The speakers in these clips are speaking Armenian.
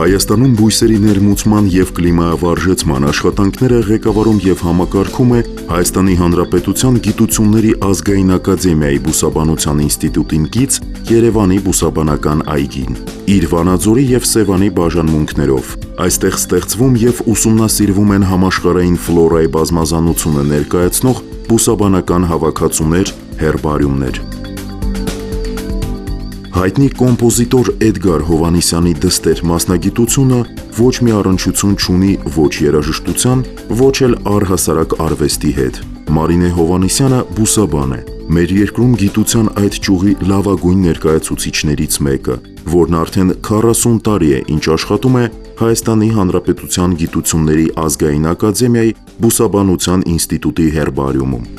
Հայաստանում բույսերի ներմուծման և կլիմայավարժեցման աշխատանքները ղեկավարում և համակարգում է Հայաստանի Հանրապետության Գիտությունների ազգային ակադեմիայի Բուսաբանության ինստիտուտին կից Երևանի բուսաբանական այգին, իր Վանաձորի և Սևանի բաժանմունքներով։ Այստեղ ստեղծվում և ուսումնասիրվում են համաշխարհային ֆլորայի բազմազանությունը ներկայացնող բուսաբանական հավաքածուներ, հերբարիումներ։ Հայտնի կոմպոզիտոր Էդգար Հովհաննիսյանի դստեր մասնագիտությունը ոչ մի առնչություն չունի ոչ երաժշտության, ոչ էլ առհասարակ արվեստի հետ։ Մարինե Հովհաննիսյանը բուսաբան է, մեր երկրում գիտության այդ ճյուղի լավագույն ներկայացուցիչներից մեկը, որն արդեն 40 տարի է, ինչ աշխատում է Հայաստանի Հանրապետության Գիտությունների ազգային ակադեմիայի Բուսաբանության ինստիտուտի հերբարիումում։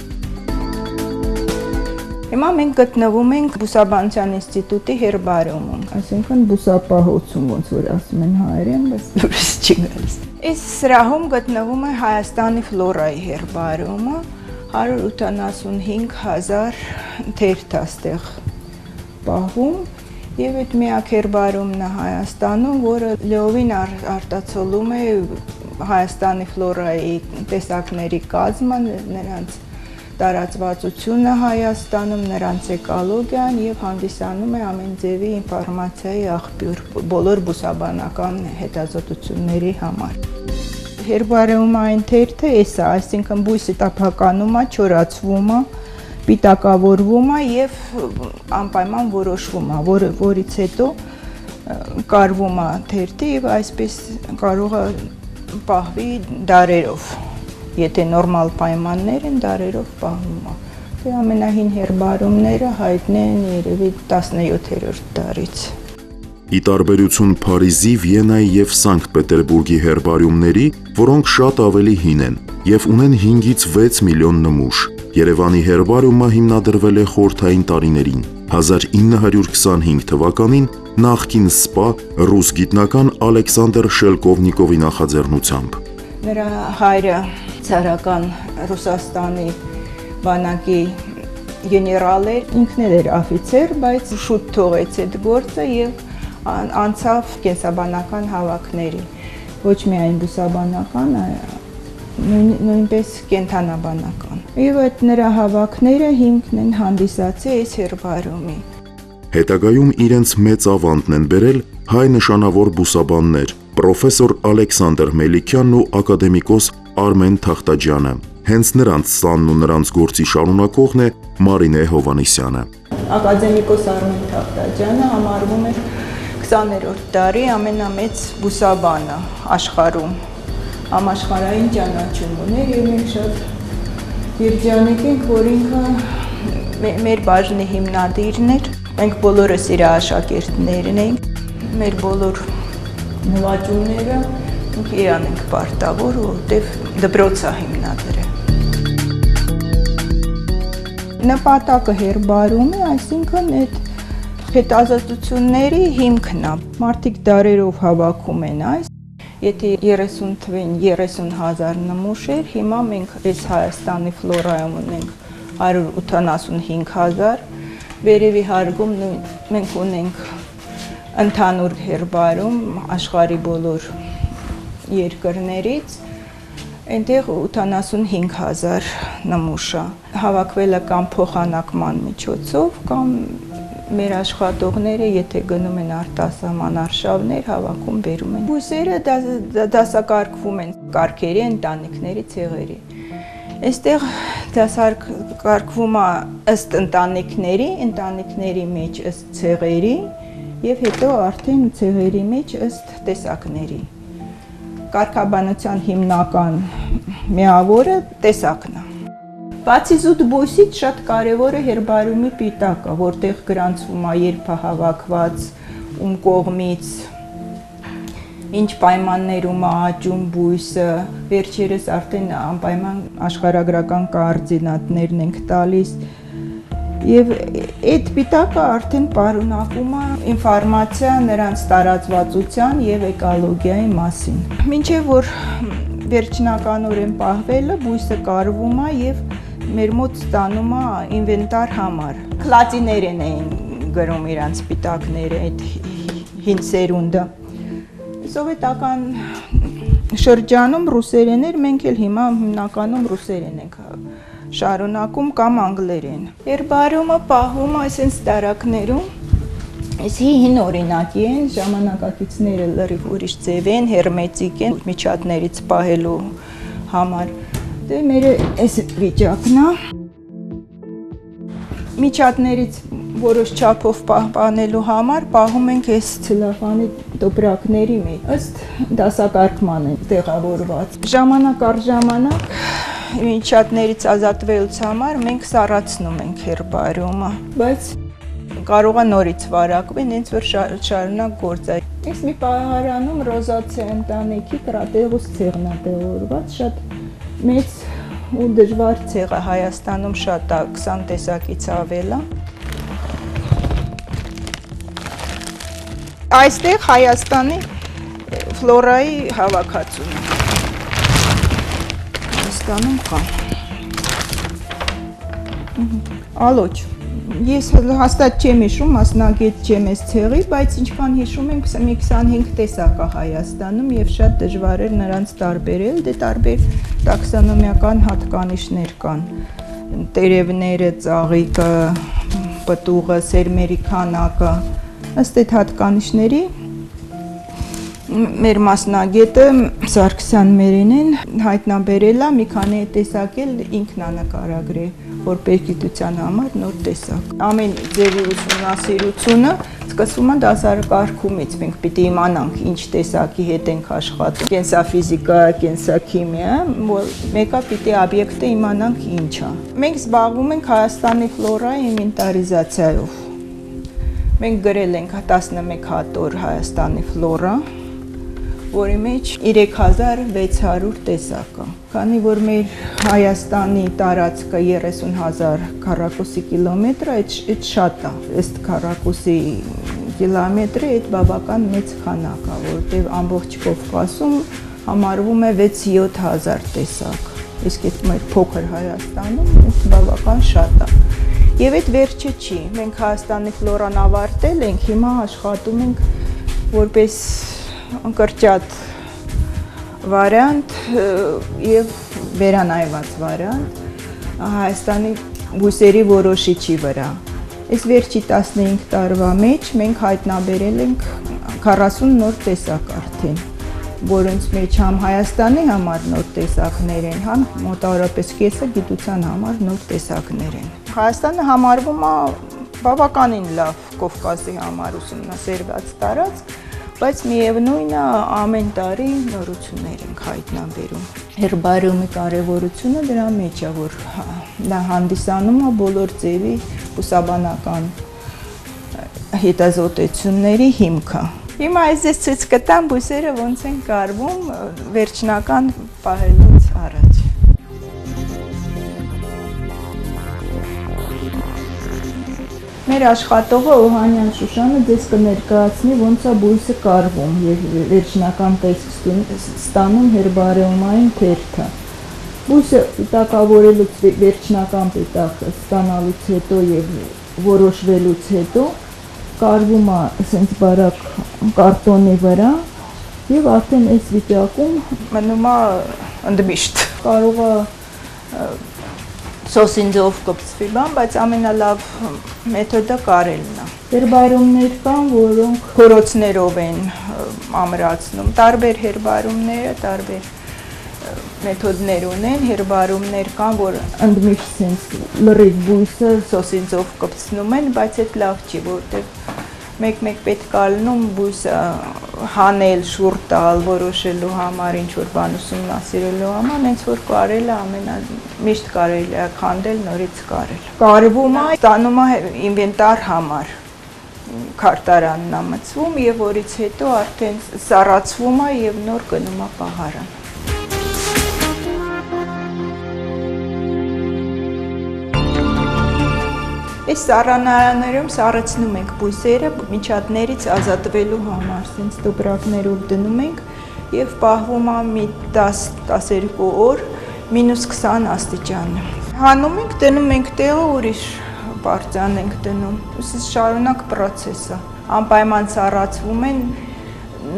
Հիմա մենք գտնվում ենք Բուսաբանության ինստիտուտի հերբարիումում, այսինքն բուսապահոցում, ոնց որ ասում են հայերեն, բայց դուրս չի գալիս։ Այս սրահում գտնվում է Հայաստանի ֆլորայի հերբարիումը, 185,000 թերթ այստեղ պահում, եւ այդ միակ հերբարիումն է Հայաստանում, որը լիովին արտացոլում է Հայաստանի ֆլորայի տեսակների կազմը, նրանց տարածվածությունը Հայաստանում, նրանց էկոլոգիան եւ հանդիսանում է ամեն ձևի ինֆորմացիայի աղբյուր բոլոր բուսաբանական հետազոտությունների համար։ Հերբարիումը այն թերթը էս է, այսինքն բույսը տափականում է, չորացվում է, պիտակավորվում է եւ անպայման որոշվում է, որից հետո կարվում է թերթը եւ այսպես կարող է պահվի դարերով։ Եթե նորմալ պայմաններ են, դարերով պահվում է։ Դե ամենահին հերբարիումները հայտնի են երևի 17-րդ դարից։ Ի տարբերություն Փարիզի, Վիեննայի և Սանկտ Պետերբուրգի հերբարիումների, որոնք շատ ավելի հին են և ունեն 5-ից 6 միլիոն նմուշ, Երևանի հերբարիումը հիմնադրվել է խորհրդային տարիներին, 1925 թվականին նախկին սպա ռուս գիտնական Ալեքսանդր Շելկովնիկովի նախաձեռնությամբ։ Նրա հայրը ցարական Ռուսաստանի բանակի գեներալ էր, ինքն էր աֆիցեր, բայց շուտ թողեց այդ գործը եւ անցավ կենսաբանական հավաքների, ոչ միայն բուսաբանական, նույնպես կենդանաբանական։ Եվ այդ նրա հավաքները հիմքն են հանդիսացել այս հերբարիումի։ Հետագայում իրենց մեծ ավանդն են բերել հայ նշանավոր բուսաբաններ պրոֆեսոր Ալեքսանդր Մելիքյանն ու ակադեմիկոս Արմեն Թախտաջյանը։ Հենց նրանց սանն ու նրանց գործի շարունակողն է Մարինե Հովհաննիսյանը։ Ակադեմիկոս Արմեն Թախտաջյանը համարվում է 20-րդ դարի ամենամեծ բուսաբանը աշխարհում։ Համաշխարհային ճանաչում ուներ եւ մենք շատ երջանիկ ենք, որ ինքը մեր բաժնի հիմնադիրն էր։ Մենք բոլորս իր աշակերտներն ենք։ Մեր բոլոր նվաճումները իրան ենք պարտավոր, որտեղ դպրոց է հիմնադրել։ Նպատակը հերբարիումի, այսինքն այդ հետազոտությունների հիմքն է։ Մարդիկ դարերով հավաքում են այս։ Եթե 30 թվին 30,000 նմուշ էր, հիմա մենք այս Հայաստանի ֆլորայում ունենք 185,000, վերևի հարգում մենք ունենք ընդհանուր հերբարիում աշխարհի բոլոր երկրներից, այնտեղ 85,000 նմուշ է։ Հավաքվել է կամ փոխանակման միջոցով, կամ մեր աշխատողները, եթե գնում են արտասահման արշավներ, հավաքում բերում են։ Բույսերը դասակարգվում են կարգերի, ընտանիքների, ցեղերի։ Այստեղ դասակարգվում է ըստ ընտանիքների մեջ ըստ ցեղերի եւ հետո արդեն ցեղերի մեջ ըստ տեսակների։ Կարգաբանության հիմնական միավորը տեսակն է։ Բացի զուտ բույսից շատ կարևոր է հերբարիումի պիտակը, որտեղ գրանցվում է երբ է հավաքված, ում կողմից, ինչ պայմաններում է աճում բույսը, վերջերս արդեն անպայման աշխարհագրական կոորդինատներն ենք տալիս, եւ այդ պիտակը արդեն պարունակում է ինֆորմացիա նրանց տարածվածության եւ էկոլոգիայի մասին։ Մինչեւ որ վերջնականորեն պահվելը բույսը կարվում է եւ մեր մոտ ստանում է ինվենտար համար։ Լատիներեն էին գրում իրանց պիտակները, այդ հին սերունդը։ Սովետական շրջանում ռուսերեն էր, մենք էլ հիմա հիմնականում ռուսերեն ենք շարունակում կամ անգլերեն։ Հերբարիումը պահվում է այսպես տարակներում, այս հին օրինակի են, ժամանակակիցները լրիվ ուրիշ ձև են, հերմետիկ են, միջատներից պահելու համար։ Դե մեր այս վիճակն է։ Միջատներից որոշ չափով պահպանելու համար պահում ենք այս ցելոֆանի տոպրակների մեջ, ըստ դասակարգման են տեղավորված։ Ժամանակ առ ժամանակ միջատներից ազատվելուց համար մենք սառացնում ենք հերբարիումը, բայց կարող է նորից վարակվի, ինձ որ շարունակ գործ է։ Այս մի պահարանում ռոզացիա ընտանիքի կրատեղուս ցեղն է տեղավորված, շատ մեծ ու դժվար ցեղ է Հայաստանում, շատ է, 20 տեսակից ավել է։ Այստեղ Հայաստանի ֆլորայի հավաքածուն է։ Հայաստանում կա։ Ալոչ, ես հաստատ չեմ հիշում, մասնագետ չեմ այս ցեղի, բայց ինչքան հիշում ենք, մի 25 տեսակ է Հայաստանում եւ շատ դժվար էր նրանց տարբերել, դե տարբեր տաքսոնոմիական հատկանիշներ կան։ Տերևները, ծաղիկը, պտուղը, սերմերի քանակը, ըստ այդ հատկանիշների մեր մասնագետը Սարգսյան Մերինեն հայտնաբերել է մի քանի տեսակ էլ ինքն է նկարագրել, որ պետգիտության համար նոր տեսակ։ Ամեն ձևի ուսումնասիրությունը սկսվում է դասակարգումից, մենք պիտի իմանանք ինչ տեսակի հետ ենք աշխատում։ Կենսաֆիզիկա, կենսաքիմիա, մեկը պիտի օբյեկտը իմանանք ինչ է։ Մենք զբաղվում ենք Հայաստանի ֆլորայի ինվենտարիզացիայով։ Մենք գրել ենք 11 հատոր Հայաստանի ֆլորա, որի մեջ 3600 տեսակ է։ Քանի որ մեր Հայաստանի տարածքը 30,000 քառակուսի կիլոմետր, այդ շատ է, ըստ քառակուսի կիլոմետրի այդ բավական մեծ քանակ է, որտեղ ամբողջ Կովկասում համարվում է 6-7,000 տեսակ։ Իսկ այդ մեր փոքր Հայաստանում բավական շատ է։ Եվ այդ վերջը չի, մենք Հայաստանի ֆլորան ավարտել ենք, հիմա աշխատում ենք որպես կրճատ վարիանտ եւ վերանայված վարիանտ Հայաստանի բույսերի որոշիչի վրա։ Այս վերջի 15 տարվա մեջ մենք հայտնաբերել ենք 40 նոր տեսակ արդեն, որոնց մեջ համ Հայաստանի համար նոր տեսակներ են, համ մոտավորապես կեսը գիտության համար նոր տեսակներ են։ Հայաստանը համարվում է բավականին լավ Կովկասի համար ուսումնասիրված տարածք, բայց միևնույնն է ամեն տարի նորություններ ենք հայտնաբերում։ Հերբարիումի կարևորությունը դրա մեջ է, որ դա հանդիսանում է բոլոր ձևի բուսաբանական հետազոտությունների հիմքը։ Հիմա ես ցույց կտամ բույսերը ոնց են կարվում վերջնական պահելուց առաջ։ Մեր աշխատողը Օհանյան Շուշանը ձեզ կներկայացնի ոնց է բույսը կարվում եւ վերջնական տեսք ստանում հերբարիումային թերթը։ Բույսը պիտակավորելուց վերջնական պիտակ ստանալուց հետո եւ որոշվելուց հետո կարվում է ասենց բարակ կարտոնի վրա եւ արդեն այս վիճակում մնում է ընդմիշտ։ Կարող է սոսինձով կպցվի բան, բայց ամենալավ մեթոդը կարելն է։ Հերբարիումներ կան, որոնք փորոցներով են ամրացնում։ Տարբեր հերբարիումները տարբեր մեթոդներ ունեն, հերբարիումներ կան, որ ընդմիշտ sense լրիվ բույսը սոսինձով կպցնում են, բայց այդ լավ չի, որովհետև մեկ-մեկ պետք է լինում բույսը հանել, շուռ տալ, որոշելու համար, ինչ-որ բան ուսումնասիրելու համար, հենց որ կարելը միշտ կարելի է քանդել, նորից կարել։ Կարվում է, ստանում է ինվենտար համար, քարտարանն է մտցվում եւ որից հետո արդեն սառացվում է եւ նոր գնում է պահարան։ Այս սառանարաններում սառեցնում ենք բույսերը միջատներից ազատվելու համար, ասենց տոպրակներով դնում ենք եւ պահվում է մի 10-12 օր -20 աստիճանը։ Հանում ենք, դնում ենք տեղը, ուրիշ բարձան ենք դնում։ Ուսից շարունակ process է։ Անպայման սառացվում են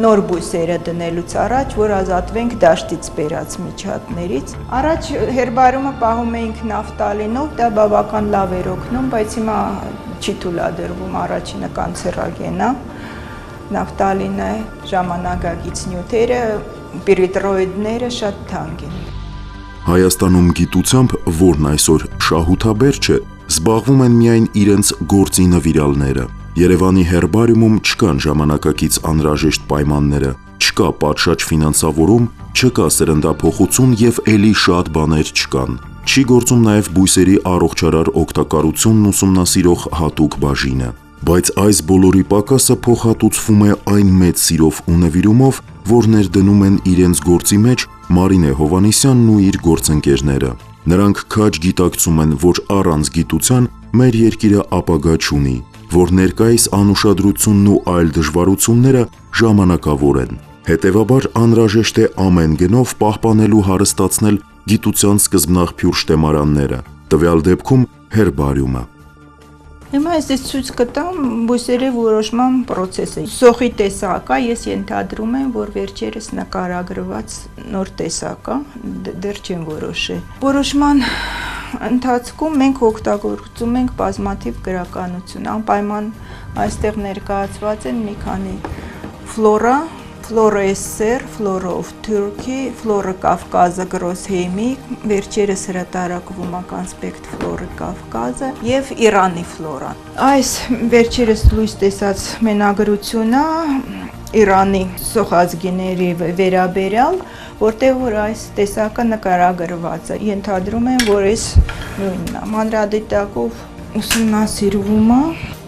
նոր բույսերը դնելուց առաջ, որ ազատվենք դաշտից բերած միջատներից։ Առաջ հերբարիումը պահում էինք նավթալինով, դա բավական լավ էր օգնում, բայց հիմա չի թույլատրվում, առաջինը կանցերոգեն է, նավթալինը, ժամանակակից նյութերը, պիրիտրոիդները շատ թանկ են։ Հայաստանում գիտությամբ, որն այսօր շահութաբեր չէ, զբաղվում են միայն իրենց գործի նվիրալները։ Երևանի հերբարիումում չկան ժամանակակից անհրաժեշտ պայմանները, չկա պատշաճ ֆինանսավորում, չկա սրնդափոխություն եւ էլի շատ բաներ չկան։ Չի գործում նաեւ բույսերի առողջարար օգտակարությունն ուսումնասիրող հատուկ բաժինը։ Բայց այս բոլորի պակասը փոխհատուցվում է այն մեծ սիրով ու նվիրումով, որ ներդնում են իրենց գործի մեջ Մարինե Հովհաննիսյանն ու իր գործընկերները։ Նրանք քաջ գիտակցում են, որ առանց գիտության մեր երկիրը ապագա չունի, որ ներկայիս անուշադրությունն ու այլ դժվարությունները ժամանակավոր են։ Հետևաբար անհրաժեշտ է ամեն գնով պահպանելու հարստացնել գիտության սկզբնաղբյուր շտեմարանները, տվյալ դեպքում հերբարիումը։ Հիմա ես ցույց կտամ բույսերի որոշման process-ը։ Սոխի տեսակ է, ես ենթադրում եմ, որ վերջերս նկարագրված նոր տեսակ է, դեռ չեն որոշել։ Որոշման ընթացքում մենք օգտագործում ենք բազմաթիվ գրականություն, անպայման այստեղ ներկայացված են մի քանի ֆլորա, Flora SSR, Flora of Turkey, Flora Կավկազը Գրոսհեյմի, վերջերս հրատարակվում է Conspect Flora Կավկազը եւ Իրանի ֆլորան։ Այս վերջերս լույս տեսած մենագրությունը Իրանի սոխազգիների վերաբերյալ, որտեղ որ այս տեսակը նկարագրված է։ Ենթադրում եմ, որ այս նույնն է, մանրադիտակով ուսումնասիրվում է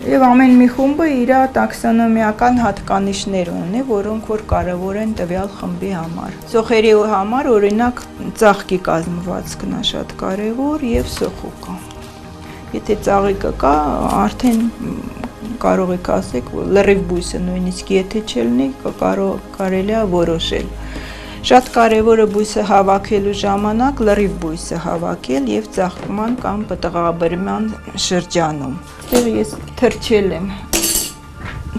եւ ամեն մի խումբը իր տաքսոնոմիական հատկանիշներ ունի, որոնք որ կարեւոր են տվյալ խմբի համար։ Սոխերի համար օրինակ ծաղկի կազմվածքն է շատ կարեւոր եւ սոխուկը։ Եթե ծաղիկը կա, արդեն կարող եք ասեք, որ լրիվ բույսը նույնիսկ եթե չլինի, կարելի է որոշել։ Շատ կարևոր է բույսը հավաքելու ժամանակ լրիվ բույսը հավաքել եւ ծաղկման կամ պտղաբրման շրջանում։ Դեռ ես թրջել եմ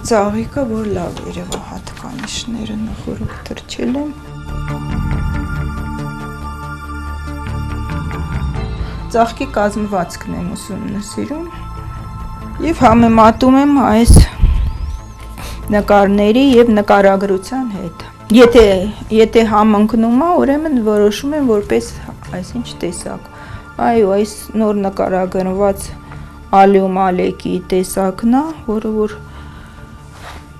ծաղիկը, որ լավ երևա հատկանիշները նախորդ թրջել եմ։ Ծաղկի կազմվածքն եմ ուսումնասիրում եւ համեմատում եմ այս նկարների եւ նկարագրության հետ։ Եթե համընկնում է, ուրեմն որոշում եմ որպես այսինչ տեսակ։ Այո, այս նոր նկարագրված ալիում ալեկի տեսակն է, որը որ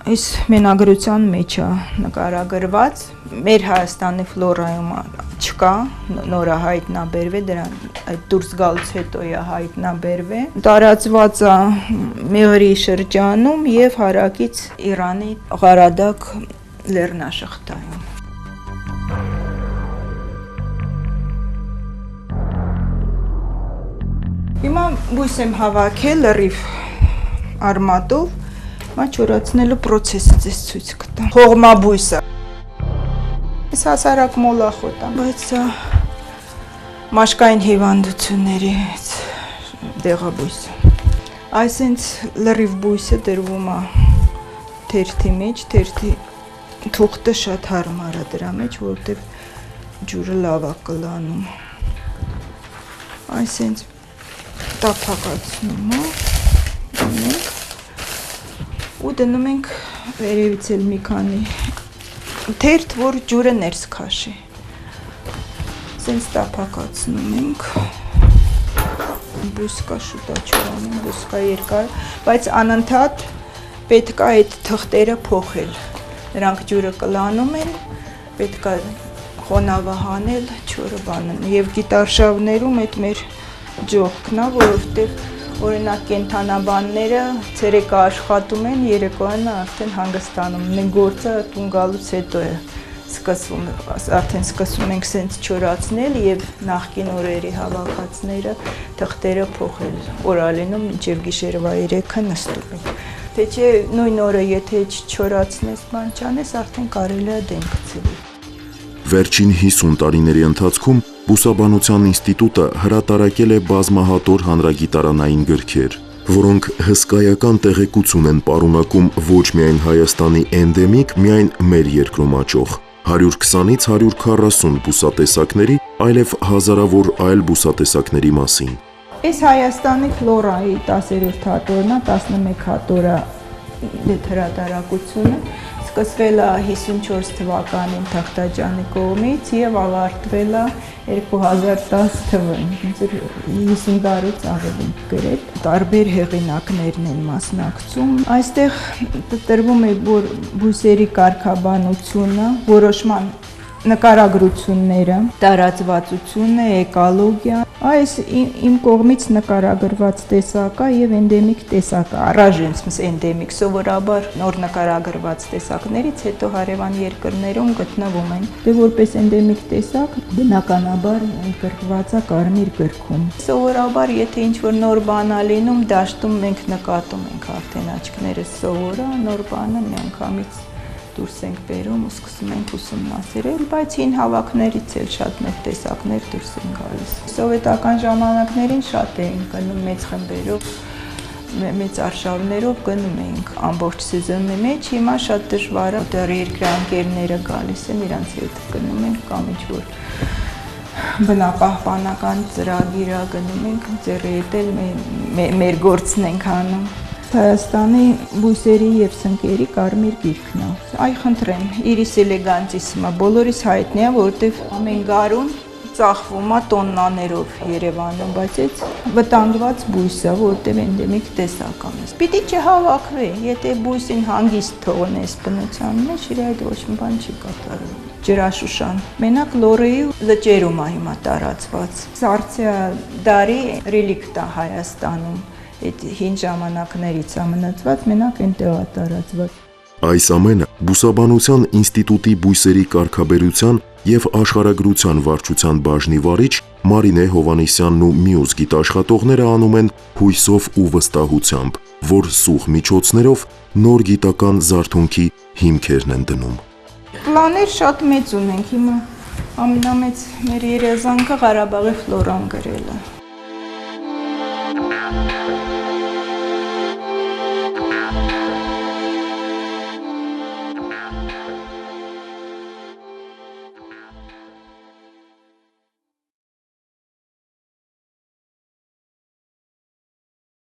այս մենագրության մեջ է նկարագրված։ Մեր Հայաստանի ֆլորայում չկա, նորը հայտնաբերվել, դրան այդ դուրս գալուց հետո է հայտնաբերվել։ Տարածված է Մեղրի շրջանում եւ հարակից Իրանի Ղարադակ լեռնաշղթայում։ Հիմա բույս եմ հավաքել լրիվ արմատով, հիմա չորացնելու process-ը ձեզ ցույց կտամ։ Հողմաբույսը։ Այս հասարակ մոլախոտ է, բայց սա մաշկային հիվանդությունների դեղաբույսը։ Այսինքն լրիվ բույսը դրվում է թերթի մեջ, թերթի թուղթը շատ հարմար է դրա մեջ, որտեղ ջուրը լավ է կլանում։ Այսինքն տափակացնում ենք ու դնում ենք վերևից էլ մի քանի թերթ, որ ջուրը ներս քաշի։ Այսինքն տափակացնում ենք։ Բույսկա շուտ է չորանում, բույսկա երկար, բայց անընդհատ պետք է այդ թղթերը փոխել։ Նրանք ջուրը կլանում են, պետք է խոնավը հանել, չորը բանն։ Եվ գիտարշավներում այդ մեր ջողքն է, որովհետև օրինակ կենթանաբանները ցերեկը աշխատում են, երեկոյան արդեն հանգստանում։ Մենք գործը տուն գալուց հետո է սկսվում, արդեն սկսում ենք սենց չորացնել եւ նախկին օրերի հավաքածները թղթերը փոխել։ Օրալինում մինչեւ գիշերվա 3-ը նստում ենք։ Թե չէ նույն օրը եթե չչորացնես, բան չանես, արդեն կարելի է դեն գցել։ Վերջին 50 տարիների ընթացքում Բուսաբանության ինստիտուտը հրատարակել է բազմահատոր հանրագիտարանային գրքեր, որոնք հսկայական տեղեկություն են պարունակում ոչ միայն Հայաստանի էնդեմիկ, միայն մեր երկրում աճող 120-ից 140 բուսատեսակների, այլև հազարավոր այլ բուսատեսակների մասին։ Այս Հայաստանի ֆլորայի 10-րդ հատորն է, 11 հատորը հրատարակությունը սկսվել է 54 թվականին Թախտաջյանի կողմից եւ ավարտվել է 2010 թվականին, 50 տարուց ավելի գրետ։ Տարբեր հեղինակներն են մասնակցում։ Այստեղ տրվում է, որ բույսերի կարգաբանությունը, որոշման նկարագրությունները, տարածվածությունը, էկոլոգիա, այս իմ կողմից նկարագրված տեսակը եւ էնդեմիկ տեսակը, առայժմ էնդեմիկ, սովորաբար նոր նկարագրված տեսակներից հետո հարևան երկրներում գտնվում են։ Դե որպես էնդեմիկ տեսակ բնականաբար ընդգրկված է Կարմիր գրքում։ Սովորաբար, եթե ինչ-որ նոր բան է լինում, դաշտում մենք նկատում ենք արդեն աչքներս սովոր է, նոր բանը միանգամից դուրս ենք բերում ու սկսում ենք ուսումնասիրել, բայց հին հավաքներից էլ շատ մեծ տեսակներ դուրս են գալիս։ Սովետական ժամանակներին շատ էին գնում մեծ խմբերով, մեծ արշավներով գնում էինք ամբողջ սեզոնի մեջ, հիմա շատ դժվար է, դեռ երկրանկերները գալիս են, իրանց հետ գնում ենք կամ ինչ-որ բնապահպանական ծրագիր է գնում ենք, ձեռի հետ էլ մեր գործն ենք անում։ Հայաստանի բույսերի եւ սնկերի կարմիր գիրքն է։ Այ խնդրեմ, Iris elegantissima, բոլորիս հայտնի է, որովհետեւ ամեն գարուն ծախվում է տոննաներով Երևանում, բայց այդ վտանգված բույս է, որովհետեւ էնդեմիկ տեսակ է։ Պիտի չհավաքվի, եթե բույսին հանգիստ թողնես բնության մեջ, իր այդ ոչ մի բան չի կատարվում։ Ջրաշուշան։ Մենակ Լորեի լճերում է հիմա տարածված։ Սարցիա դարի ռելիկտ է Հայաստանում։ Այդ հին ժամանակներից ամնացված մենակ այնտեղ է տարածված։ Այս ամենը Բուսաբանության ինստիտուտի բույսերի կարգաբերության եւ աշխարհագրության վարչության բաժնի վարիչ Մարինե Հովհաննիսյանն ու մյուս գիտաշխատողները անում են հույսով ու վստահությամբ, որ սուղ միջոցներով նոր գիտական զարթոնքի հիմքերն են դնում։ Պլաներ շատ մեծ ունենք, հիմա ամենամեծ մեր երազանքը Ղարաբաղի ֆլորան գրելը։